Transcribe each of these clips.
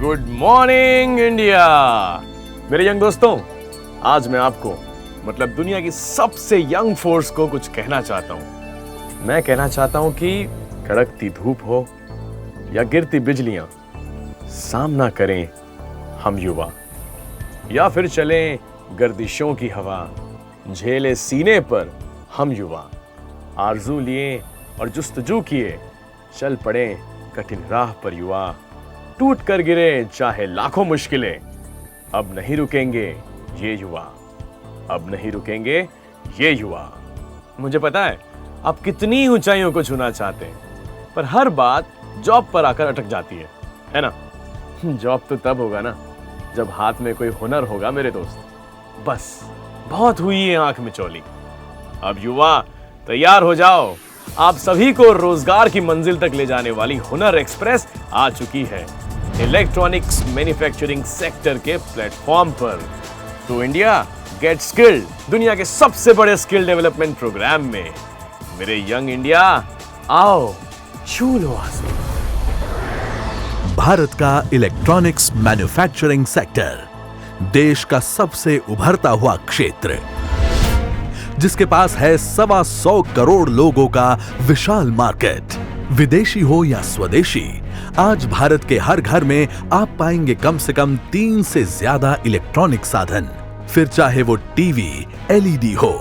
Good morning India. मेरे young दोस्तों, आज मैं आपको मतलब दुनिया की सबसे यंग फोर्स को कुछ कहना चाहता हूं। मैं कहना चाहता हूं कि कड़कती धूप हो या गिरती बिजलियां, सामना करें हम युवा, या फिर चलें गर्दिशों की हवा, झेले सीने पर हम युवा। आरज़ू लिए और जुस्तजू किए, चल पड़े कठिन राह पर युवा। टूट कर गिरे चाहे लाखों मुश्किलें, अब नहीं रुकेंगे ये युवा, अब नहीं रुकेंगे ये युवा। मुझे पता है आप कितनी ऊंचाइयों को छूना चाहते हैं, पर हर बात जॉब पर आकर अटक जाती है ना? जॉब तो तब होगा ना जब हाथ में कोई हुनर होगा मेरे दोस्त। बस बहुत हुई है आंख में चौली। अब युवा तैयार हो जाओ, आप सभी को रोजगार की मंजिल तक ले जाने वाली हुनर एक्सप्रेस आ चुकी है इलेक्ट्रॉनिक्स मैन्युफैक्चरिंग सेक्टर के प्लेटफॉर्म पर। तो इंडिया गेट स्किल्ड, दुनिया के सबसे बड़े स्किल डेवलपमेंट प्रोग्राम में। मेरे यंग इंडिया, आओ छू लो आसमान। भारत का इलेक्ट्रॉनिक्स मैन्युफैक्चरिंग सेक्टर देश का सबसे उभरता हुआ क्षेत्र, जिसके पास है 125 करोड़ लोगों का विशाल मार्केट। विदेशी हो या स्वदेशी, आज भारत के हर घर में आप पाएंगे कम से कम 3 से ज्यादा इलेक्ट्रॉनिक साधन। फिर चाहे वो टीवी, एलईडी हो,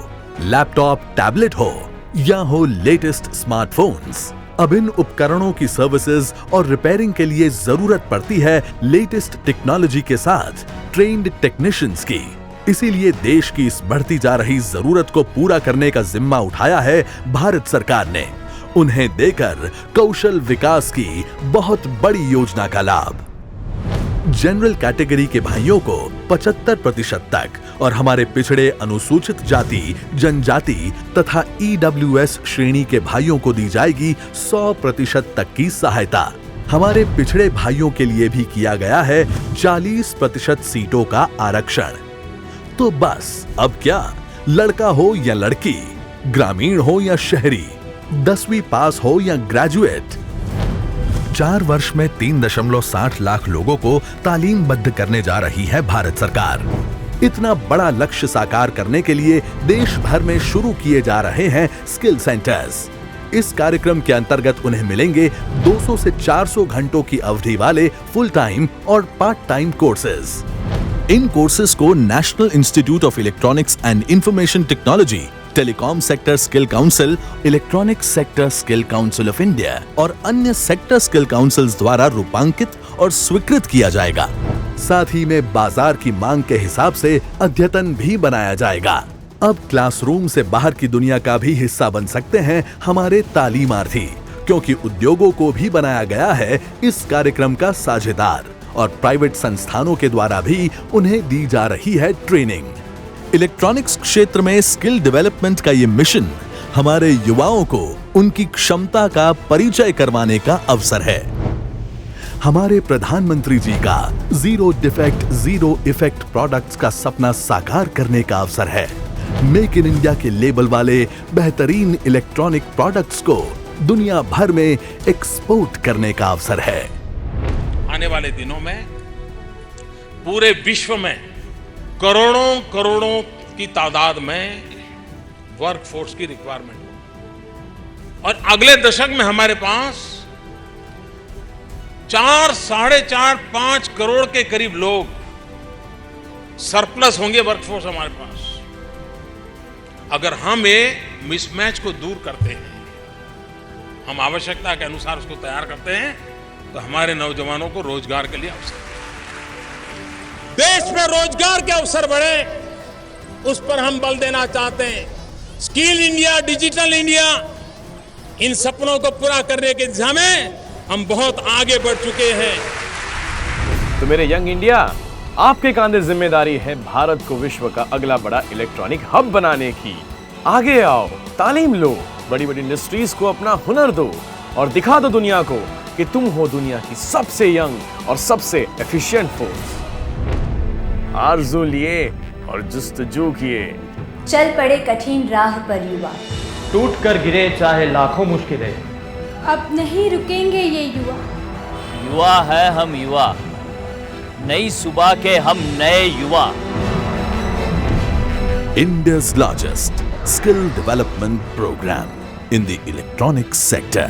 लैपटॉप, टैबलेट हो या हो लेटेस्ट स्मार्टफोन्स। अब इन उपकरणों की सर्विसेज और रिपेयरिंग के लिए जरूरत पड़ती है लेटेस्ट टेक्नोलॉजी के साथ ट्रेन्ड टेक्नीशियंस की। इसीलिए देश की इस बढ़ती जा रही जरूरत को पूरा करने का जिम्मा उठाया है भारत सरकार ने, उन्हें देकर कौशल विकास की बहुत बड़ी योजना का लाभ। जनरल कैटेगरी के भाइयों को 75% तक और हमारे पिछड़े अनुसूचित जाति, जनजाति तथा ईडब्ल्यूएस श्रेणी के भाइयों को दी जाएगी 100% तक की सहायता। हमारे पिछड़े भाइयों के लिए भी किया गया है 40% सीटों का आरक्षण। तो बस अब क्या, लड़का हो या लड़की, ग्रामीण हो या शहरी, 10वीं पास हो या ग्रेजुएट, 4 वर्ष में 3.60 लाख लोगों को तालीमबद्ध करने जा रही है भारत सरकार। इतना बड़ा लक्ष्य साकार करने के लिए देश भर में शुरू किए जा रहे हैं स्किल सेंटर्स। इस कार्यक्रम के अंतर्गत उन्हें मिलेंगे 200 से 400 घंटों की अवधि वाले फुल टाइम और पार्ट टाइम कोर्सेज। इन कोर्सेज को national institute of electronics and information technology, telecom sector skill council, electronics sector skill council of India और अन्य सेक्टर स्किल काउंसिल्स द्वारा रूपांकित और स्वीकृत किया जाएगा। साथ ही में बाजार की मांग के हिसाब से अद्यतन भी बनाया जाएगा। अब क्लासरूम से बाहर की दुनिया का भी हिस्सा बन सकते हैं हमारे तालीमार्थी, क्योंकि उद्योगों को भी बनाया गया है इस कार्यक्रम का साझेदार और प्राइवेट संस्थानों के द्वारा भी उन्हें दी जा रही है ट्रेनिंग। इलेक्ट्रॉनिक्स क्षेत्र में स्किल डेवलपमेंट का ये मिशन हमारे युवाओं को उनकी क्षमता का परिचय करवाने का अवसर है। हमारे प्रधानमंत्री जी का zero defect zero effect products का सपना साकार करने का अवसर है। मेक इन इंडिया के लेबल वाले बेहतरीन इलेक्ट्रॉनिक प्रोडक्ट्स को दुनिया भर में एक्सपोर्ट करने का अवसर है। आने वाले दिनों में पूरे विश्व में करोड़ों करोड़ों की तादाद में वर्कफोर्स की रिक्वायरमेंट हो और अगले दशक में हमारे पास 4, साढ़े 4, 5 करोड़ के करीब लोग सरप्लस होंगे वर्कफोर्स हमारे पास। अगर हम ये मिसमैच को दूर करते हैं, हम आवश्यकता के अनुसार उसको तैयार करते हैं, तो हमारे नौजवानों को रोजगार के लिए अवसर, देश में रोजगार के अवसर बढ़े, उस पर हम बल देना चाहते हैं। स्किल इंडिया, डिजिटल इंडिया, इन सपनों को पूरा करने की दिशा में हम बहुत आगे बढ़ चुके हैं। तो मेरे यंग इंडिया, आपके कांधे जिम्मेदारी है भारत को विश्व का अगला बड़ा इलेक्ट्रॉनिक हब बनाने की। आगे आओ, तालीम लो, बड़ी बड़ी इंडस्ट्रीज को अपना हुनर दो और दिखा दो दुनिया को कि तुम हो दुनिया की सबसे यंग और सबसे एफिशिएंट फोर्स। आरज़ू लिए और जुस्तजू किए, चल पड़े कठिन राह पर युवा, टूट कर गिरे चाहे लाखों मुश्किलें, अब नहीं रुकेंगे ये युवा। युवा है हम युवा, नई सुबह के हम नए युवा। India's largest skill development program in the electronics sector.